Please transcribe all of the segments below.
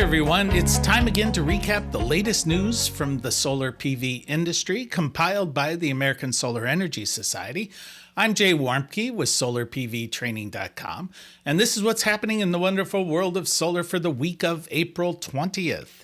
everyone, it's time again to recap the latest news from the solar PV industry, compiled by the American Solar Energy Society. I'm Jay Warmke with SolarPVTraining.com, and this is what's happening in the wonderful world of solar for the week of April 20th.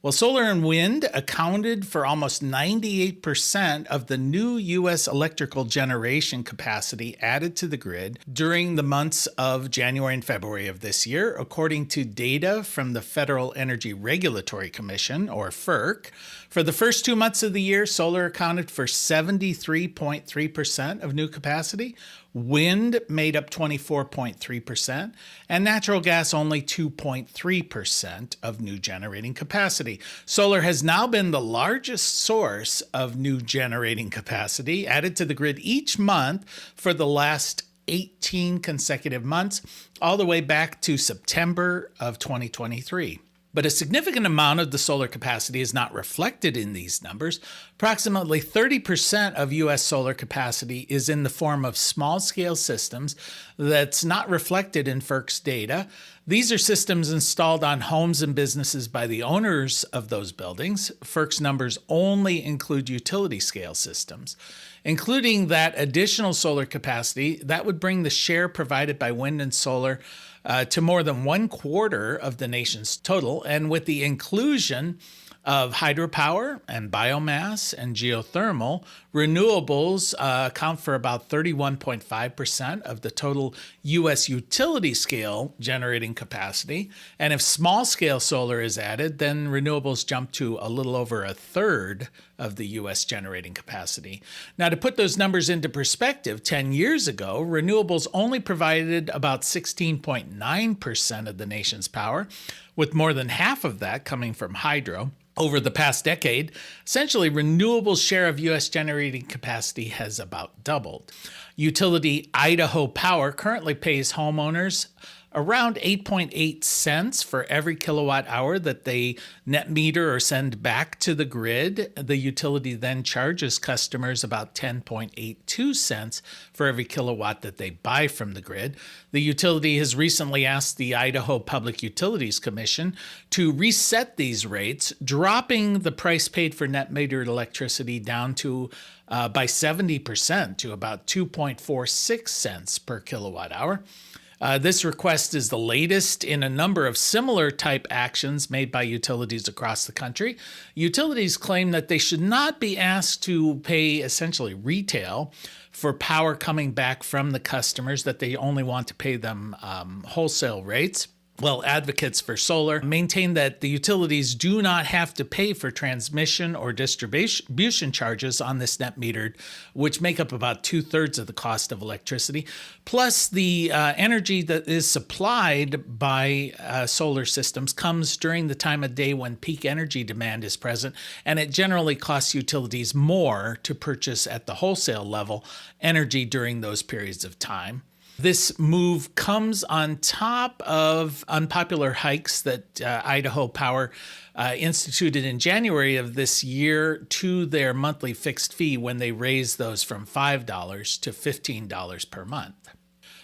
Well, solar and wind accounted for almost 98% of the new U.S. electrical generation capacity added to the grid during the months of January and February of this year, according to data from the Federal Energy Regulatory Commission, or FERC. For the first 2 months of the year, solar accounted for 73.3% of new capacity, wind made up 24.3%, and natural gas only 2.3% of new generating capacity. Solar has now been the largest source of new generating capacity added to the grid each month for the last 18 consecutive months, all the way back to September of 2023. But a significant amount of the solar capacity is not reflected in these numbers. Approximately 30% of U.S. solar capacity is in the form of small-scale systems that's not reflected in FERC's data. These are systems installed on homes and businesses by the owners of those buildings. FERC's numbers only include utility-scale systems. Including that additional solar capacity, that would bring the share provided by wind and solar to more than 1/4 of the nation's total. And with the inclusion of hydropower and biomass and geothermal, renewables account for about 31.5% of the total U.S. utility scale generating capacity. And if small scale solar is added, then renewables jump to a little over 1/3 of the U.S. generating capacity. Now, to put those numbers into perspective, 10 years ago, renewables only provided about 16.9% of the nation's power, with more than half of that coming from hydro. Over the past decade, essentially, renewables' share of U.S. generating capacity has about doubled. Utility Idaho Power currently pays homeowners around 8.8 cents for every kilowatt hour that they net meter or send back to the grid. The utility then charges customers about 10.82 cents for every kilowatt that they buy from the grid. The utility has recently asked the Idaho Public Utilities Commission to reset these rates, dropping the price paid for net metered electricity down to by 70% to about 2.46 cents per kilowatt hour. This request is the latest in a number of similar type actions made by utilities across the country. Utilities claim that they should not be asked to pay essentially retail for power coming back from the customers, that they only want to pay them wholesale rates. Well, advocates for solar maintain that the utilities do not have to pay for transmission or distribution charges on this net metered, which make up about 2/3 of the cost of electricity. Plus, the energy that is supplied by solar systems comes during the time of day when peak energy demand is present, and it generally costs utilities more to purchase at the wholesale level energy during those periods of time. This move comes on top of unpopular hikes that Idaho Power instituted in January of this year to their monthly fixed fee when they raised those from $5 to $15 per month.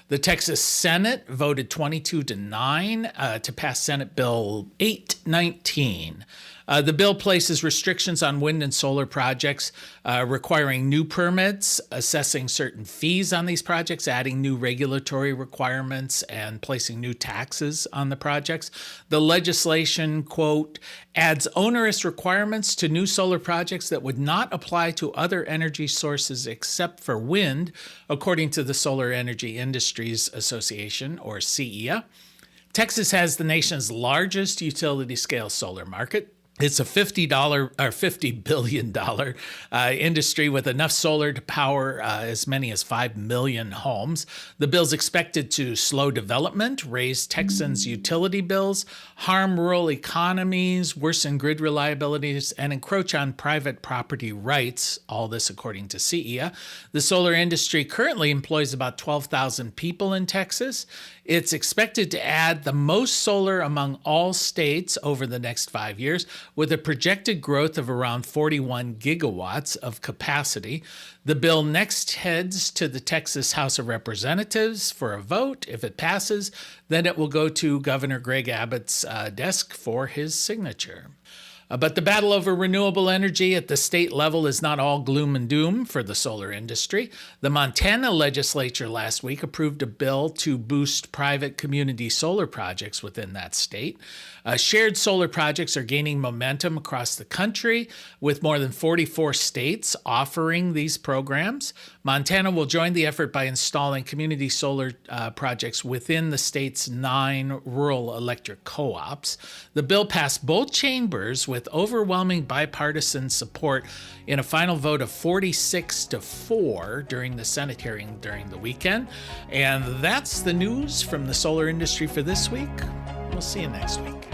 The Texas Senate voted 22-9 to pass Senate Bill 819. The bill places restrictions on wind and solar projects, requiring new permits, assessing certain fees on these projects, adding new regulatory requirements, and placing new taxes on the projects. The legislation, quote, adds onerous requirements to new solar projects that would not apply to other energy sources except for wind, according to the Solar Energy Industries Association, or CEA. Texas has the nation's largest utility-scale solar market. It's a $50 billion industry with enough solar to power as many as 5 million homes. The bill's expected to slow development, raise Texans' utility bills, harm rural economies, worsen grid reliabilities, and encroach on private property rights, all this according to CEA. The solar industry currently employs about 12,000 people in Texas. It's expected to add the most solar among all states over the next 5 years, with a projected growth of around 41 gigawatts of capacity. The bill next heads to the Texas House of Representatives for a vote. If it passes, then it will go to Governor Greg Abbott's desk for his signature. But the battle over renewable energy at the state level is not all gloom and doom for the solar industry. The Montana legislature last week approved a bill to boost private community solar projects within that state. Shared solar projects are gaining momentum across the country, with more than 44 states offering these programs. Montana will join the effort by installing community solar projects within the state's 9 rural electric co-ops. The bill passed both chambers with overwhelming bipartisan support in a final vote of 46-4 during the Senate hearing during the weekend. And that's the news from the solar industry for this week. We'll see you next week.